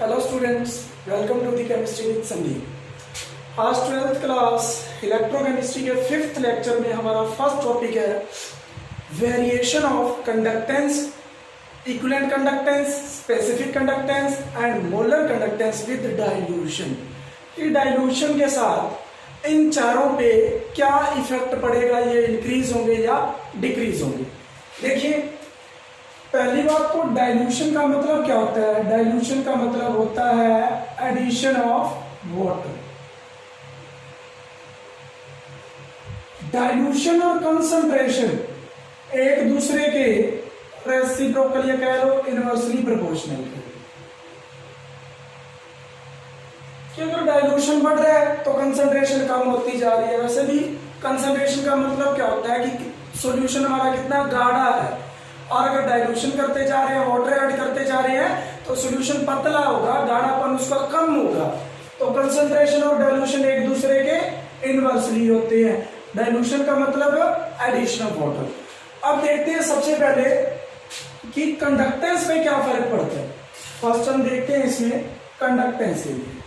Hello students, welcome to the chemistry with Sandeep. आज 12th class electrochemistry के 5th lecture में हमारा फर्स्ट टॉपिक है variation of conductance, equivalent conductance, specific conductance and molar conductance with dilution. ये dilution के साथ इन चारों पे क्या इफेक्ट पड़ेगा, ये इंक्रीज होंगे या डिक्रीज होंगे। देखिए, पहली बात तो डाइल्यूशन का मतलब क्या होता है। डाइल्यूशन का मतलब होता है एडिशन ऑफ वाटर। डाइल्यूशन और कंसंट्रेशन एक दूसरे के रेसिप्रोकल या कह लो इनवर्सली प्रोपोर्शनल है। कि अगर डाइल्यूशन बढ़ रहा है तो कंसंट्रेशन कम होती जा रही है। वैसे भी कंसंट्रेशन का मतलब क्या होता है कि सॉल्यूशन हमारा कितना गाढ़ा है, और अगर डाइल्यूशन करते जा रहे हैं, वाटर ऐड करते जा रहे हैं तो सॉल्यूशन पतला होगा, गाढ़ापन उसका कम होगा। तो कंसंट्रेशन और डाइल्यूशन एक दूसरे के इनवर्सली होते हैं। डाइल्यूशन का मतलब एडिशन ऑफ वाटर। अब देखते हैं सबसे पहले कि कंडक्टेंस में क्या फर्क पड़ता है। फर्स्ट हम देखते हैं इसमें कंडक्टेंस के लिए।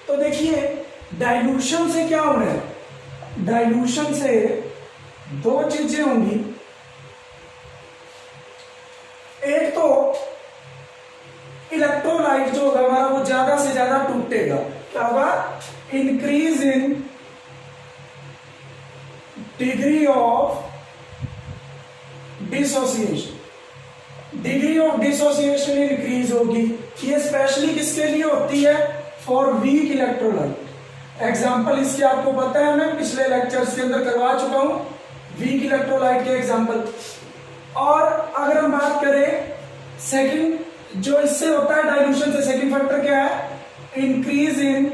तो देखिए, डाइल्यूशन से क्या हो रहा है। डाइल्यूशन से दो चीजें होंगी। एक तो इलेक्ट्रोलाइट जो होगा हमारा वो ज्यादा से ज्यादा टूटेगा। क्या होगा? Increase in degree of dissociation. Degree of dissociation increase होगी। ये स्पेशली किसके लिए होती है? For weak electrolyte. एग्जाम्पल इसके आपको पता है, मैं पिछले लेक्चर्स के अंदर करवा चुका हूं वीक इलेक्ट्रोलाइट के एग्जाम्पल। और अगर हम बात करें सेकंड, जो इससे होता है डाइल्यूशन से, सेकंड फैक्टर क्या है? Increase in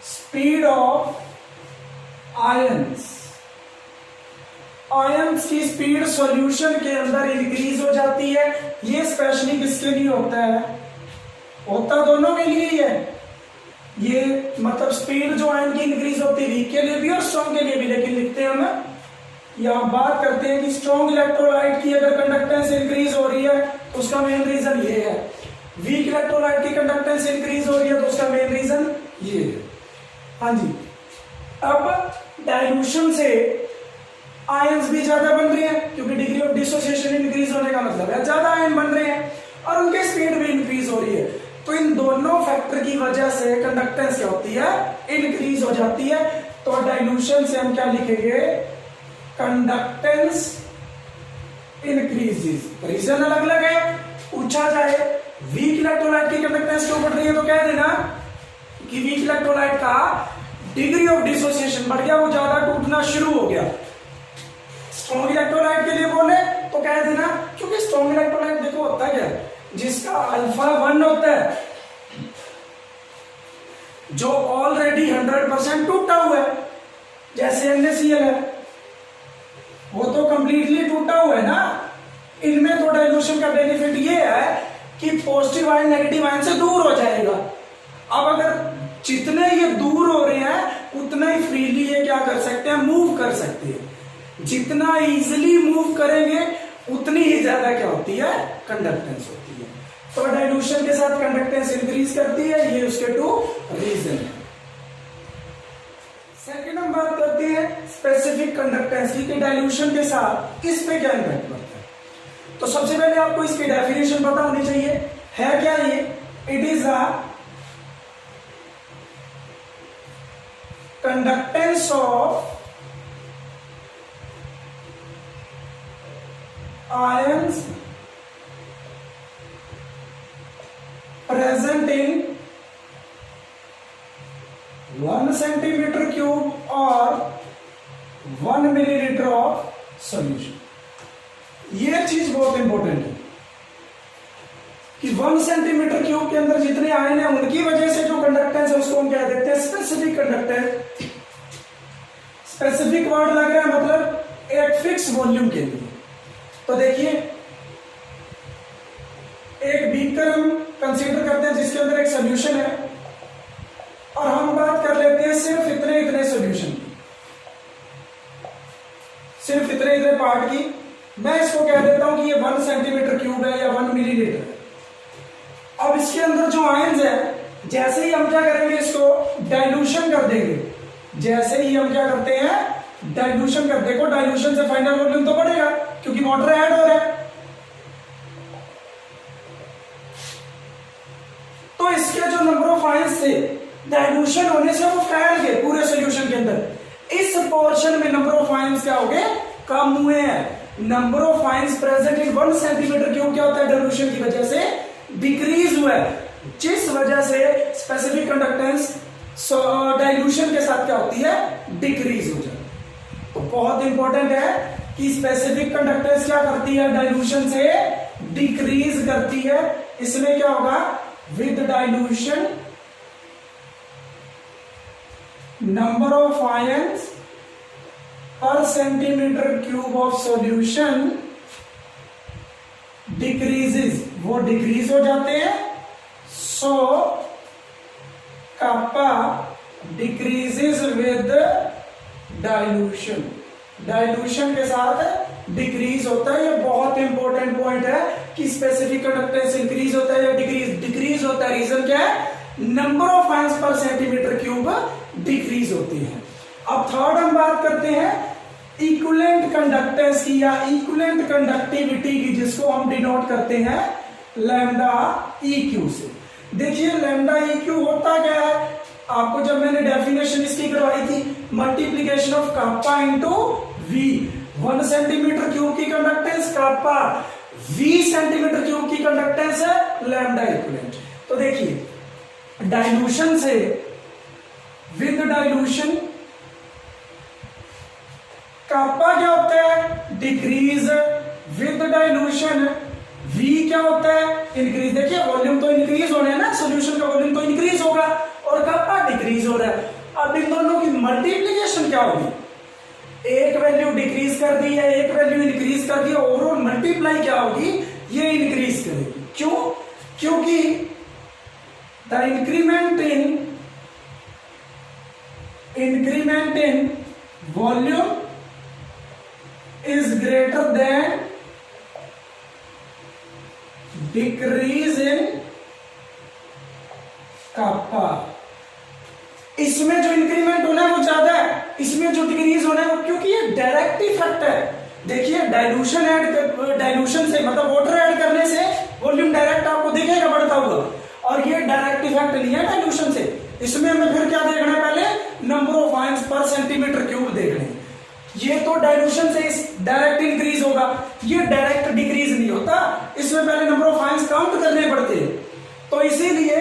speed of ions. Ions की स्पीड सॉल्यूशन के अंदर इंक्रीज हो जाती है। ये स्पेशली किसके लिए होता है? होता दोनों के लिए ही है। ये मतलब स्पीड जो आयन की इंक्रीज होती है वीक के लिए भी और स्ट्रॉन्ग के लिए भी। लेकिन लिखते हैं हम या बात करते हैं कि स्ट्रॉन्ग इलेक्ट्रोलाइट की अगर कंडक्टेंस इंक्रीज हो रही है तो उसका मेन रीजन ये है। वीक इलेक्ट्रोलाइट की कंडक्टेंस इंक्रीज हो रही है तो उसका मेन रीजन ये है। हाँ जी। अब डाइल्यूशन से आयंस भी ज्यादा बन रहे हैं, क्योंकि डिग्री ऑफ डिसोसिएशन इंक्रीज होने का मतलब है ज्यादा आयन बन रहे हैं, और उनकी स्पीड भी इंक्रीज हो रही है। तो इन दोनों फैक्टर की वजह से कंडक्टेंस क्या होती है? इंक्रीज हो जाती है। तो डाइल्यूशन से हम क्या लिखेंगे? Conductance increases. रीजन अलग अलग है। पूछा जाए वीक इलेक्ट्रोलाइट की कंडक्टेंस क्यों बढ़ रही है तो कह देना कि वीक इलेक्ट्रोलाइट का डिग्री ऑफ डिसोसिएशन बढ़ गया, वो ज्यादा टूटना शुरू हो गया। स्ट्रॉन्ग इलेक्ट्रोलाइट के लिए बोले तो कह देना क्योंकि स्ट्रॉन्ग इलेक्ट्रोलाइट देखो होता क्या है, जिसका अल्फा 1 होता है जो ऑलरेडी 100% टूटा हुआ है, जैसे NaCl है, वो तो कंप्लीटली टूटा हुआ है ना। इनमें तो डाइल्यूशन का बेनिफिट ये है कि पॉजिटिव आयन नेगेटिव आयन से दूर हो जाएगा। अब अगर जितने ये दूर हो रहे हैं उतना ही फ्रीली ये क्या कर सकते हैं? मूव कर सकते हैं। जितना इजीली मूव करेंगे उतनी ही ज्यादा क्या होती है? कंडक्टेंस होती है। तो डाइल्यूशन के साथ कंडक्टेंस इंक्रीज करती है। ये उसके 2 रीजन है। सेकेंड हम बात करते हैं स्पेसिफिक कंडक्टेंस की, कि डाइल्यूशन के साथ इस पे क्या इम्पैक्ट पड़ता है। तो सबसे पहले आपको इसकी डेफिनेशन पता होनी चाहिए। है क्या ये? It is a conductance of ions present in 1 centimetre cube और 1 मिलीलीटर ऑफ सॉल्यूशन। ये चीज बहुत इंपॉर्टेंट है कि 1 सेंटीमीटर क्यूब के अंदर जितने आयन है उनकी वजह से जो कंडक्टेंस है उसको हम क्या देते हैं? Specific conductance. स्पेसिफिक वर्ड लग रहा है मतलब एक फिक्स वॉल्यूम के लिए। तो देखिए, एक बीकर हम कंसीडर करते हैं जिसके अंदर एक सॉल्यूशन है, और हम बात कर लेते हैं सिर्फ इतने इतने सॉल्यूशन की, सिर्फ इतने इतने पार्ट की। मैं इसको कह देता हूं कि ये 1 सेंटीमीटर क्यूब है या 1 मिलीलीटर है। इसके अंदर जो आयंस है, जैसे ही हम क्या करेंगे, इसको डाइल्यूशन कर देंगे, जैसे ही हम क्या करते हैं, डाइल्यूशन कर, देखो डाइल्यूशन से फाइनल वॉल्यूम तो बढ़ेगा क्योंकि वाटर ऐड हो रहा है। तो इसके जो नंबर ऑफ आयंस थे डाइल्यूशन होने से वो फैल गए पूरे सॉल्यूशन के अंदर। इस पोर्शन में नंबर ऑफ आयंस क्या हो गए, कम हुए हैं। Number of ions present in 1 centimetre cube क्या होता है, डाइल्यूशन की वजह से डिक्रीज हुआ है, जिस वजह से स्पेसिफिक कंडक्टेंस डाइल्यूशन के साथ क्या होती है, डिक्रीज हो जाती है। तो बहुत इंपॉर्टेंट है कि स्पेसिफिक कंडक्टेंस क्या करती है, डाइल्यूशन से डिक्रीज करती है। इसमें क्या होगा, with dilution number of ions per centimetre cube of solution decreases, वो डिक्रीज हो जाते हैं। So kappa decreases with dilution, dilution के साथ डिक्रीज होता है। ये बहुत इंपॉर्टेंट पॉइंट है कि स्पेसिफिक कंडक्टेंस इंक्रीज होता है या डिक्रीज होता है। रीजन क्या है, number of ions per centimetre cube decrease होती है। अब थर्ड हम बात करते हैं इक्विवेलेंट कंडक्टेंस की या इक्विवेलेंट कंडक्टिविटी की, जिसको हम डिनोट करते हैं लैम्डा EQ से। देखिए लैम्डा EQ होता क्या है, आपको जब मैंने डेफिनेशन इसकी करवाई थी, multiplication of kappa into V। 1 centimetre cube की conductance kappa, V centimetre cube की कंडक्टेंस है लैम्डा इक्विवेलेंट। तो देखिए डाइल्यूशन से, विद डाइल्यूशन कापा क्या होता है, डिक्रीज, विद डाइल्यूशन V क्या होता है, इंक्रीज। देखिए वॉल्यूम तो इंक्रीज हो रहा है ना, सॉल्यूशन का वॉल्यूम तो इंक्रीज होगा और कापा डिक्रीज हो रहा है। अब इन दोनों की मल्टीप्लीकेशन क्या होगी, एक वैल्यू डिक्रीज कर दी है, एक वैल्यू इंक्रीज कर दी, ओवरऑल मल्टीप्लाई क्या होगी, ये इंक्रीज करेगी। क्यों, क्योंकि the increment in volume is greater than decrease in kappa। इसमें जो इंक्रीमेंट होना है वो ज्यादा है, इसमें जो डिक्रीज होना है वो, क्योंकि ये डायरेक्ट इफेक्ट है। देखिए डाइल्यूशन से मतलब वाटर ऐड करने से वॉल्यूम डायरेक्ट आपको दिखेगा बढ़ता हुआ, और ये डायरेक्ट इफेक्ट नहीं है डाइल्यूशन से। इसमें हमें फिर क्या देखना है, पहले number of ions per centimetre cube देखने हैं। ये तो डाइल्यूशन से डायरेक्ट इंक्रीज होगा, ये डायरेक्ट डिक्रीज नहीं होता, इसमें पहले नंबर ऑफ आयंस काउंट करने पड़ते हैं। तो इसीलिए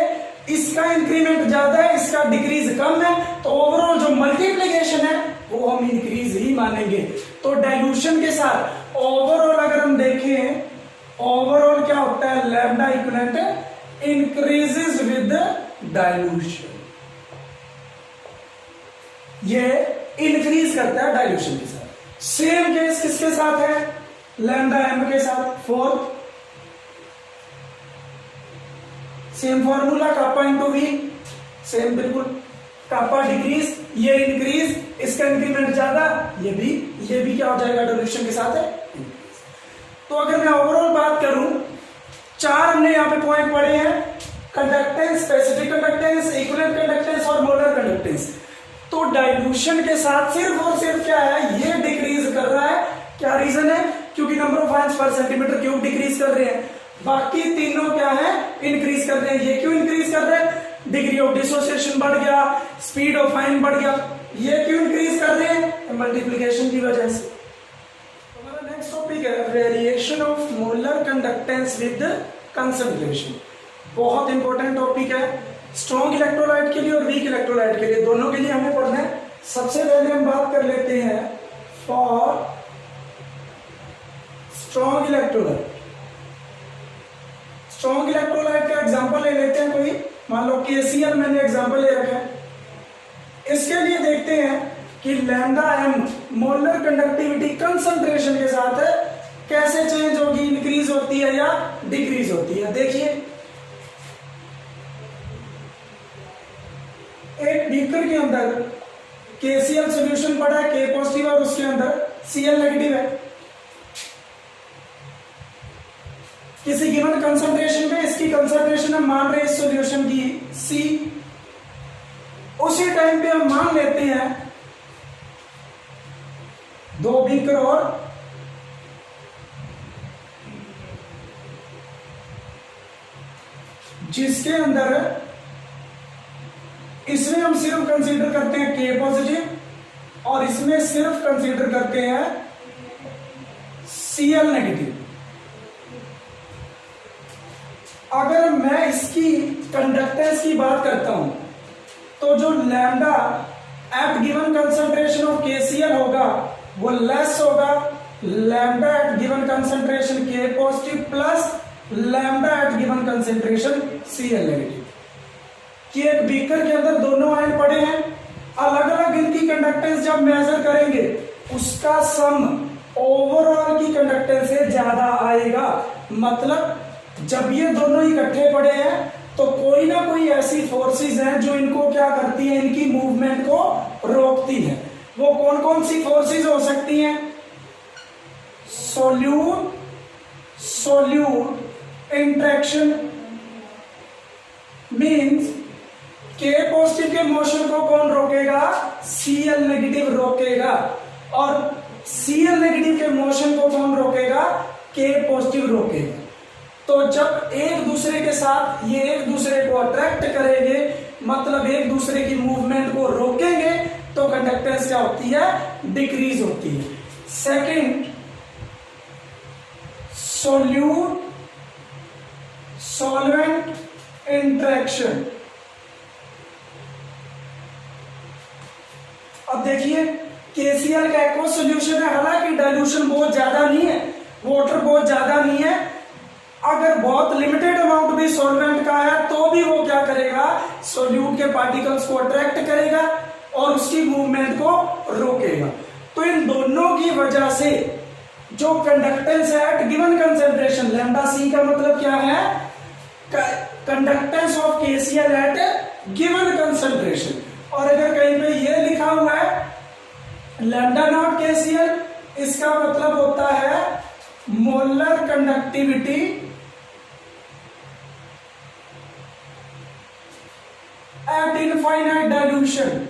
इसका इंक्रीमेंट ज्यादा है, इसका डिक्रीज कम है, तो ओवरऑल जो मल्टीप्लिकेशन है वो हम इंक्रीज ही मानेंगे। तो डाइल्यूशन के साथ ओवरऑल अगर हम देखें, ओवरऑल क्या होता है, lambda equivalent increases with dilution, ये इंक्रीज करता है डाइल्यूशन के साथ। सेम केस किसके साथ है, लैम्डा M के साथ। फोर्थ सेम फॉर्मूला, कापा इंटू V, सेम बिल्कुल, कापा डिक्रीज, ये इंक्रीज, इसका इंक्रीमेंट ज्यादा, ये भी क्या हो जाएगा, डाइल्यूशन के साथ है। तो अगर मैं ओवरऑल बात करूं, 4 हमने यहां पे पॉइंट पढ़े हैं, conductance, specific conductance, equivalent conductance और मोलर कंडक्टेंस। तो डाइल्यूशन के साथ सिर्फ और सिर्फ क्या है, ये डिक्रीज कर रहा है। क्या रीजन है, क्योंकि number of ions per centimetre cube decrease कर रहे हैं। बाकी तीनों क्या है, इंक्रीज कर रहे हैं। ये क्यों इंक्रीज कर रहे हैं, डिग्री ऑफ डिसोसिएशन बढ़ गया, स्पीड ऑफ आयन बढ़ गया। ये क्यों इंक्रीज कर रहे हैं, मल्टीप्लिकेशन की वजह से। हमारा नेक्स्ट टॉपिक है variation of molar conductance with concentration. बहुत इंपॉर्टेंट टॉपिक है, स्ट्रॉन्ग इलेक्ट्रोलाइट के लिए और वीक इलेक्ट्रोलाइट के लिए, दोनों के लिए हमें पढ़ना है। सबसे पहले हम बात कर लेते हैं for strong electrolyte. Strong electrolyte का एग्जांपल ले लेते हैं कोई, मान लो KCl मैंने एग्जांपल ले रखा है। इसके लिए देखते हैं कि lambda M molar conductivity concentration के साथ कैसे चेंज होगी, इंक्रीज होती है या डिक्रीज होती है। देखिए एक बीकर के अंदर KCl सॉल्यूशन पड़ा है, K पॉजिटिव और उसके अंदर Cl नेगेटिव है। किसी गिवन कंसंट्रेशन में इसकी कंसंट्रेशन हम मान रहे हैं इस सॉल्यूशन की C, उसी टाइम पे हम मान लेते हैं 2 बीकर और जिसके अंदर इसमें हम सिर्फ कंसीडर करते हैं K पॉजिटिव और इसमें सिर्फ कंसीडर करते हैं Cl नेगेटिव। अगर मैं इसकी कंडक्टेंस की बात करता हूं तो जो lambda at given concentration of KCl होगा वो लेस होगा lambda at given concentration K positive plus lambda at given concentration Cl negative. कि एक बीकर के अंदर दोनों आयन पड़े हैं, अलग अलग इनकी कंडक्टेंस जब मेजर करेंगे उसका सम ओवरऑल की कंडक्टेंस से ज्यादा आएगा। मतलब जब ये दोनों इकट्ठे पड़े हैं तो कोई ना कोई ऐसी फोर्सेस हैं जो इनको क्या करती है, इनकी मूवमेंट को रोकती है। वो कौन कौन सी फोर्सेस हो सकती हैं? Solute interaction means K positive के मोशन को कौन रोकेगा? Cl नेगेटिव रोकेगा। और Cl नेगेटिव के मोशन को कौन रोकेगा? K पॉजिटिव रोकेगा। तो जब एक दूसरे के साथ ये एक दूसरे को अट्रैक्ट करेंगे, मतलब एक दूसरे की मूवमेंट को रोकेंगे, तो कंडक्टेंस क्या होती है? डिक्रीज होती है। Second, solute solvent interaction. अब देखिए KCl का एक्वस सॉल्यूशन है, हालांकि डाइल्यूशन बहुत ज्यादा नहीं है, वाटर बहुत ज्यादा नहीं है। अगर बहुत लिमिटेड अमाउंट भी सॉल्वेंट का है तो भी वो क्या करेगा? सॉल्यूट के पार्टिकल्स को अट्रैक्ट करेगा और उसकी मूवमेंट को रोकेगा। तो इन दोनों की वजह से जो कंडक्टेंस है at given concentration, lambda C का मतलब क्या है? Conductance of KCl at given concentration. और अगर कहीं पे ये लिखा हुआ है लैम्डा नॉट KCl, इसका मतलब होता है molar conductivity at infinite dilution.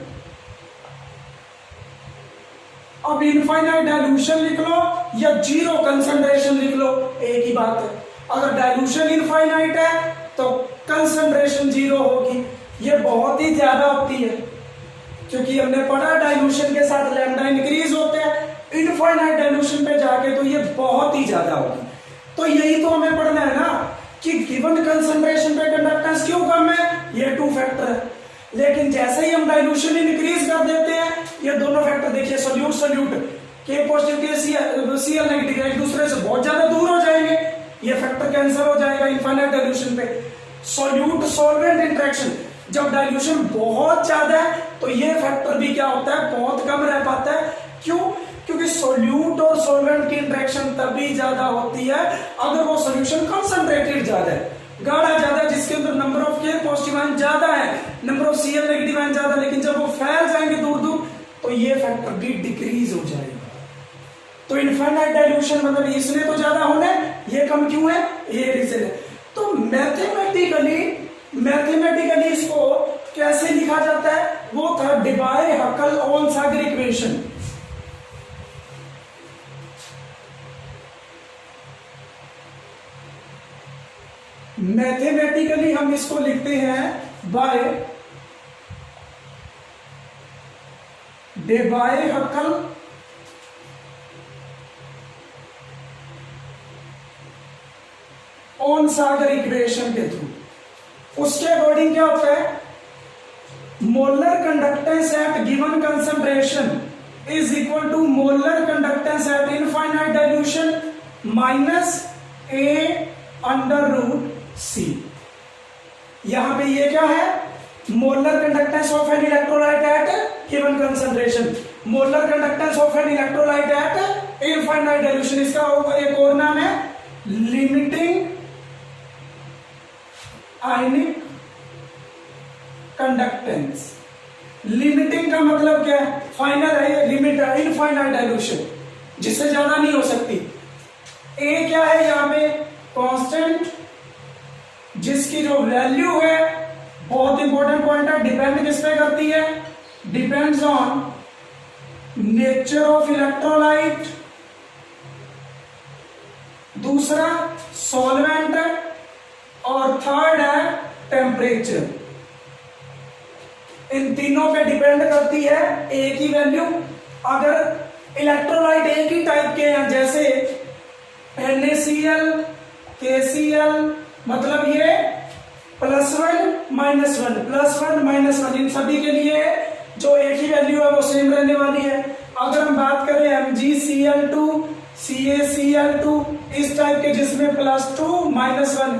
अब इनफाइनाइट डाइल्यूशन लिख लो या जीरो कंसंट्रेशन लिख लो, एक ही बात है। अगर डाइल्यूशन इनफाइनाइट है तो कंसंट्रेशन जीरो होगी। ये बहुत ही ज्यादा होती है क्योंकि हमने पढ़ा डाइल्यूशन के साथ लैम्डा इंक्रीज होते हैं, इनफाइनाइट डाइल्यूशन पे जाके तो ये बहुत ही ज्यादा होगी। तो यही तो हमें पढ़ना है ना कि गिवन कंसंट्रेशन पे कंडक्टेंस क्यों कम है, ये 2 फैक्टर है। लेकिन जैसे ही हम डाइल्यूशन इंक्रीज कर देते हैं, ये दोनों फैक्टर देखिए, solute K positive Cl negative एक दूसरे से बहुत ज्यादा दूर हो जाएंगे, ये फैक्टर कैंसिल हो जाएगा इनफाइनाइट डाइल्यूशन पे। सोल्यूट सॉल्वेंट इंट्रैक्शन, जब डाइल्यूशन बहुत ज्यादा है तो ये फैक्टर भी क्या होता है? बहुत कम रह पाता है। क्यों? क्योंकि सोल्यूट और सॉल्वेंट की इंट्रैक्शन तभी ज्यादा होती है अगर वो सॉल्यूशन कंसंट्रेटेड ज्यादा है, गाढ़ा ज्यादा है, जिसके अंदर number of K positive ion ज्यादा है, number of Cl negative ion ज्यादा। लेकिन जब वो फैल जाएंगे दूर दूर तो ये फैक्टर भी डिक्रीज हो जाएगा। तो इनफाइनाइट डाइल्यूशन मतलब इसने तो ज्यादा होना है, ये कम क्यों है? ये रीजन है। तो मैथमेटिकली इसको कैसे लिखा जाता है? वो था Debye Huckel Onsager equation. Mathematically हम इसको लिखते हैं by Debye Huckel Onsager equation के थ्रू। उसके अकॉर्डिंग क्या होता है? Molar conductance at given concentration is equal to molar conductance at infinite dilution minus A under root C। यहां पे ये क्या है? Molar conductance of an electrolyte at given concentration, molar conductance of an electrolyte at infinite dilution. इसका एक और नाम है लिमिटिंग आयनिक कंडक्टेंस। लिमिटिंग का मतलब क्या है? फाइनल है, लिमिट है, इनफाइनाइट डाइल्यूशन, जिससे ज्यादा नहीं हो सकती। ए क्या है? यहां पे कांस्टेंट, जिस इसकी जो वैल्यू है, बहुत इंपॉर्टेंट पॉइंट है, डिपेंड किस पे करती है, depends on nature of electrolyte, दूसरा सॉल्वेंट, और थर्ड है टेम्परेचर। इन तीनों पे डिपेंड करती है एक ही वैल्यू। अगर इलेक्ट्रोलाइट एक ही टाइप के हैं, जैसे NaCl, KCl, मतलब ये +1 -1 +1 -1 इन सभी के लिए जो एक ही वैल्यू है वो सेम रहने वाली है। अगर हम बात करें MgCl2, CaCl2, इस टाइप के जिसमें +2 -1,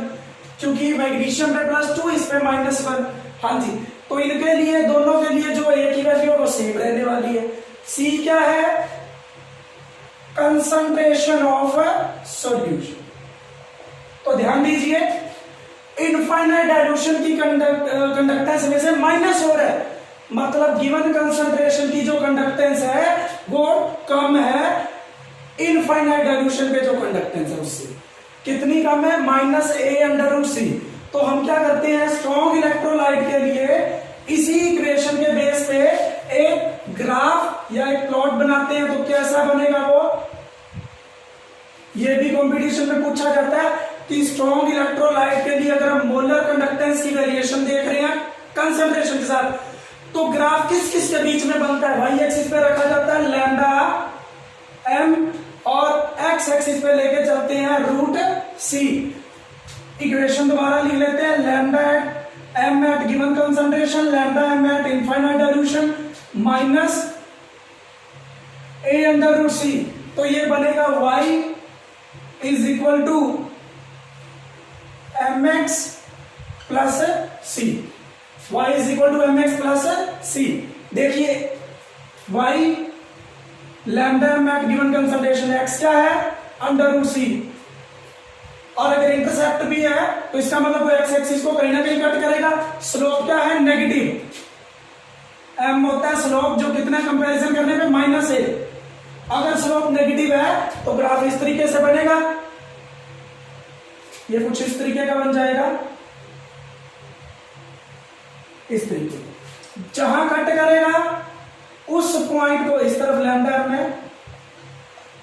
क्योंकि मैग्नीशियम पे +2, इस पे -1, हाँ जी, तो इनके लिए, दोनों के लिए जो एक ही वैल्यू है वो सेम रहने वाली है। C क्या है, कंसंट्रेशन ऑफ सॉल्यूशन। तो ध्यान दीजिए, इनफाइनाइट डाइल्यूशन की कंडक्टेंस में से माइनस हो रहा है, मतलब गिवन कंसंट्रेशन की जो कंडक्टेंस है वो कम है इनफाइनाइट डाइल्यूशन पे जो कंडक्टेंस है उससे। कितनी कम है, -a/√c। तो हम क्या करते हैं, स्ट्रॉन्ग इलेक्ट्रोलाइट के लिए इसी इक्वेशन के बेस पे एक ग्राफ या एक प्लॉट बनाते हैं। तो कैसा बनेगा वो, ये भी कंपटीशन में पूछा जाता है कि स्ट्रॉन्ग इलेक्ट्रोलाइट के लिए अगर हम मोलर कंडक्टेंस की वेरिएशन देख रहे हैं कंसंट्रेशन के साथ, तो ग्राफ किस किस के बीच में बनता है, वाई एक्सिस पे रखा जाता है λm, और एक्स एक्सिस पे लेके चलते हैं √c। इक्वेशन दोबारा लिख लेते हैं, λm at given concentration, λm at infinite dilution minus a/√c। तो ये बनेगा y is equal to mx plus c। y is equal to mx plus c। देखिए y λm at given concentration, x क्या है, √c, और अगर intercept भी है तो इसका मतलब वो एक्स एक्सिस को कहीं ना कहीं कट करेगा। स्लोप क्या है, नेगेटिव, m होता है स्लोप जो कितना कंपैरिजन करने पे -a। अगर स्लोप नेगेटिव है तो ग्राफ इस तरीके से बनेगा, ये कुछ इस तरीके का बन जाएगा, इस तरीके। जहां कट करेगा उस पॉइंट को इस तरफ लैम्डा में,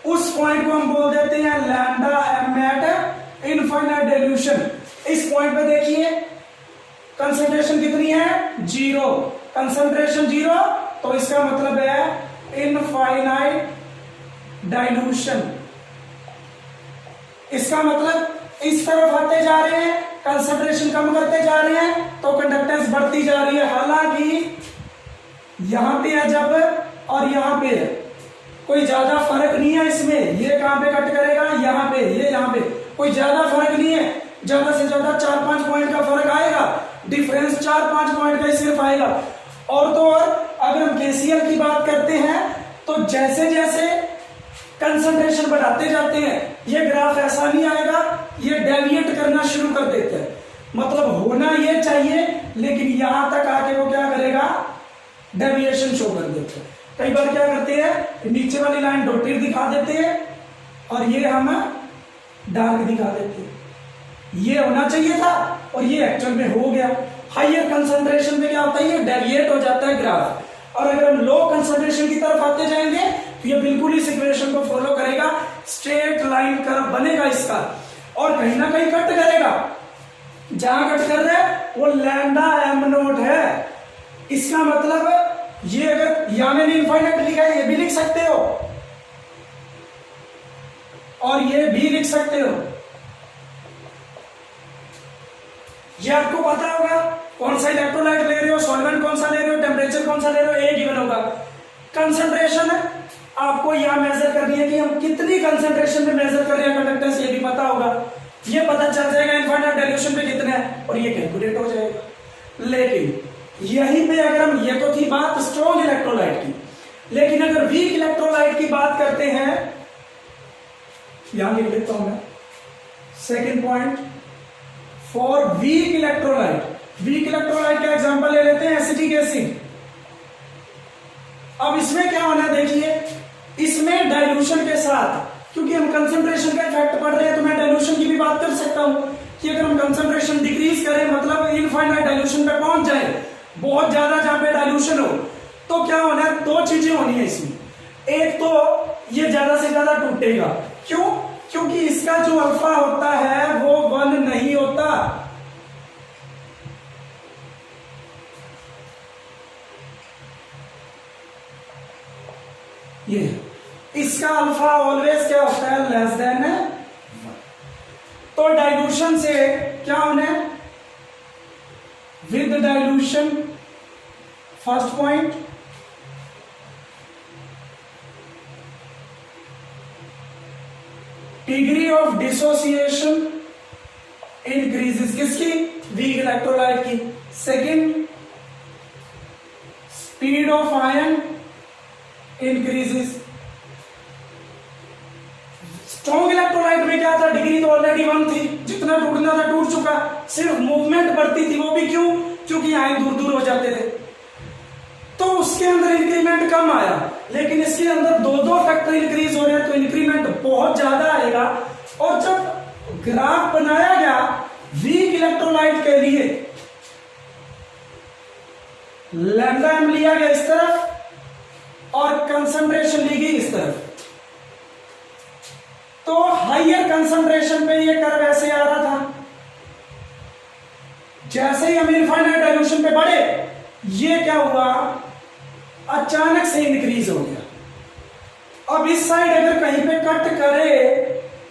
उस पॉइंट को हम बोल देते हैं λm एट इनफाइनाइट डाइल्यूशन। इस पॉइंट पे देखिए कंसंट्रेशन कितनी है, 0, कंसंट्रेशन 0, तो इसका मतलब है इनफाइनाइट डाइल्यूशन। इसका मतलब इस तरफ आते जा रहे हैं, कंसंट्रेशन कम करते जा रहे हैं, तो कंडक्टेंस बढ़ती जा रही है। हालांकि यहां पे है जब, और यहां पे है, कोई ज्यादा फर्क नहीं है इसमें। ये कहां पे कट करेगा, यहां पे, ये यहां पे, कोई ज्यादा फर्क नहीं है, ज्यादा से ज्यादा 4-5 पॉइंट का फर्क आएगा, डिफरेंस 4-5 पॉइंट का ही सिर्फ आएगा। और तो और अगर हम KCl की बात करते हैं तो जैसे जैसे कंसंट्रेशन बढ़ाते जाते हैं ये ग्राफ ऐसा नहीं आएगा, ये डेविएट करना शुरू कर देता है। मतलब होना ये चाहिए, लेकिन यहां तक आके वो क्या करेगा, डेविएशन शो कर देता है। कई बार क्या करते हैं, नीचे वाली लाइन डॉटेड दिखा देते हैं और ये हम डार्क दिखा देते हैं। ये होना चाहिए था और ये एक्चुअल में हो गया। हाइयर कंसंट्रेशन में क्या होता है, ये डेविएट हो जाता है ग्राफ। और अगर हम लो कंसंट्रेशन की तरफ आते जाएंगे तो ये बिल्कुल इस इक्वेशन को फॉलो करेगा, स्ट्रेट लाइन कर्व बनेगा इसका, और कहीं ना कहीं कट करेगा। जहां कट कर रहा है वो λm0 है। इसका मतलब ये, अगर यहां मैंने इनफाइनाइट लिखा है, ये भी लिख सकते हो और ये भी लिख सकते हो। ये आपको पता होगा कौन सा इलेक्ट्रोलाइट ले रहे हो, सॉल्वेंट कौन सा ले रहे हो, टेम्परेचर कौन सा ले रहे हो, एक गिवन होगा। कंसंट्रेशन आपको यहां मेजर करनी है कि हम कितनी कंसंट्रेशन में मेजर कर रहे हैं कंडक्टेंस, ये भी पता होगा। ये पता चल जाएगा इनफाइनाइट डाइल्यूशन पे कितना है और ये कैलकुलेट हो जाएगा। लेकिन यहीं पे अगर हम, ये तो थी बात स्ट्रॉन्ग इलेक्ट्रोलाइट की, लेकिन अगर वीक इलेक्ट्रोलाइट की बात करते हैं, यहां लिख लेता हूं मैं second point, for weak electrolyte. Weak electrolyte का एग्जांपल ले लेते हैं एसिटिक एसिड। अब इसमें क्या होना है, देखिए इसमें डाइल्यूशन के साथ, क्योंकि हम कंसंट्रेशन का इफेक्ट पढ़ रहे हैं तो मैं डाइल्यूशन की भी बात कर सकता हूं। कि अगर हम कंसंट्रेशन डिक्रीज करें मतलब इनफाइनाइट डाइल्यूशन पे पहुंच जाए, बहुत ज्यादा जहां पे डाइल्यूशन हो, तो क्या होना है, दो चीजें होनी है इसमें। एक तो ये ज्यादा से ज्यादा टूटेगा, क्यों? क्योंकि इसका जो अल्फा होता है वो 1 नहीं होता। ये इसका अल्फा ऑलवेज क्या होता है, लेस देन है। तो डाइल्यूशन से क्या होना है, with dilution, first point, degree of dissociation increases, किसकी, वीक इलेक्ट्रोलाइट की। Second, speed of ion increases. Strong electrolyte में क्या था, डिग्री तो ऑलरेडी 1 थी, जितना टूटना था टूट चुका, सिर्फ मूवमेंट बढ़ती थी, वो भी क्यों, क्योंकि आयन दूर दूर हो जाते थे, तो उसके अंदर इंक्रीमेंट कम आया। लेकिन इसके अंदर 2-2 फैक्टर इंक्रीज हो रहे हैं तो इंक्रीमेंट बहुत ज्यादा आएगा। और जब ग्राफ बनाया गया वीक इलेक्ट्रोलाइट के लिए, लैम्डा एम लिया गया इस तरफ और कंसंट्रेशन ली गई इस तरफ, तो हाइयर कंसंट्रेशन पे ये कर्व ऐसे आ रहा था। जैसे ही हम इनफाइनाइट डाइल्यूशन पे बढ़े, ये क्या हुआ, अचानक से इंक्रीज हो गया। अब इस साइड अगर कहीं पे कट करे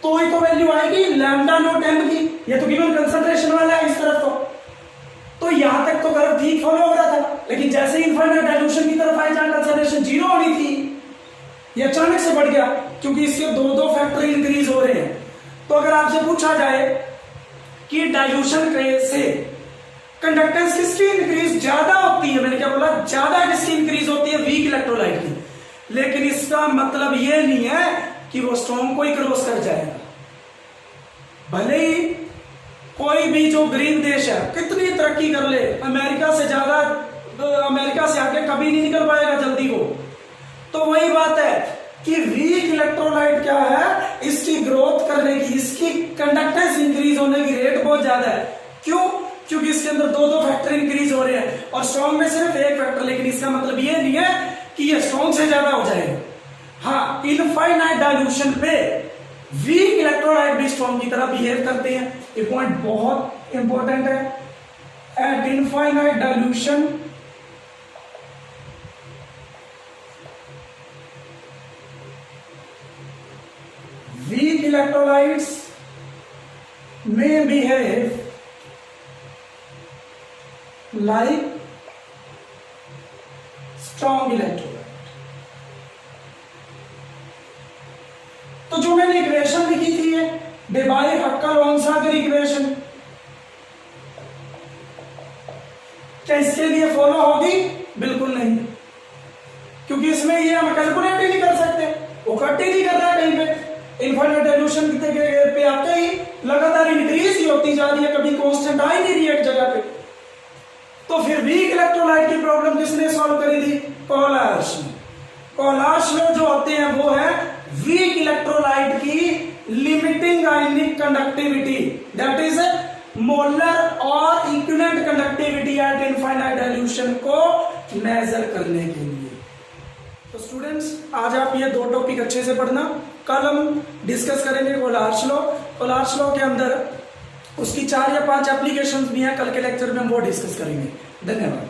तो ही तो वैल्यू आएगी लैम्डा नॉट एम की, ये तो गिवन कंसंट्रेशन वाला है इस तरफ तो यहां तक तो कर्व ठीक फॉलो हो रहा था। लेकिन जैसे ही इनफाइनाइट डाइल्यूशन की तरफ आए जहां कंसंट्रेशन 0 होनी थी, ये अचानक से बढ़ गया क्योंकि इसके 2-2 फैक्टर इंक्रीज हो रहे हैं। तो अगर आपसे पूछा जाए कि डाइल्यूशन से कंडक्टेंस किसकी इंक्रीज ज्यादा होती है, मैंने क्या बोला, ज्यादा किसकी इंक्रीज होती है, वीक इलेक्ट्रोलाइट की। लेकिन इसका मतलब यह नहीं है कि वो स्ट्रॉन्ग को ही क्रॉस कर जाएगा। भले ही कोई भी जो ग्रीन देश है कितनी तरक्की कर ले, अमेरिका से ज्यादा, अमेरिका से आगे कभी नहीं निकल पाएगा जल्दी वो। तो वही बात है कि वीक इलेक्ट्रोलाइट क्या है, इसकी ग्रोथ करने की, इसकी कंडक्टेंस इंक्रीज होने की रेट बहुत ज्यादा है। क्यों? क्योंकि इसके अंदर 2-2 फैक्टर इंक्रीज हो रहे हैं और स्ट्रॉन्ग में सिर्फ 1 फैक्टर। लेकिन इसका मतलब ये नहीं है कि ये स्ट्रॉन्ग से ज्यादा हो जाएगा। हाँ, इनफाइनाइट डाइल्यूशन पे वीक इलेक्ट्रोलाइट भी स्ट्रॉन्ग की तरह बिहेव करते हैं। ये पॉइंट बहुत इंपॉर्टेंट है। Eight infinite dilution weak electrolytes may behave like strong electrolyte। तो जो मैंने इक्वेशन लिखी थी ये डेबाय हक्कर-ओहमसागर इक्वेशन, क्या इसके लिए फॉलो होगी? बिल्कुल नहीं, क्योंकि इसमें ये हम कैलकुलेट ही नहीं कर सकते, वो कट ही नहीं कर रहा है कहीं पे। इनफाइनाइट डाइल्यूशन पे आते ही लगातार इंक्रीज ही होती जा रही है, कभी कांस्टेंट आ ही नहीं रही है एक जगह पे। तो फिर वीक इलेक्ट्रोलाइट की प्रॉब्लम किसने सॉल्व करी थी? कोलार्श ने। कोलार्श लॉ जो होते हैं वो है वीक इलेक्ट्रोलाइट की limiting ionic conductivity, that is molar और equivalent conductivity at infinite dilution को मेजर करने के लिए। तो स्टूडेंट्स, आज आप ये 2 टॉपिक अच्छे से पढ़ना। कल हम डिस्कस करेंगे कोलार्श लॉ। कोलार्श लॉ के अंदर उसकी 4 या 5 एप्लीकेशंस भी हैं, कल के लेक्चर में हम वो डिस्कस करेंगे। धन्यवाद।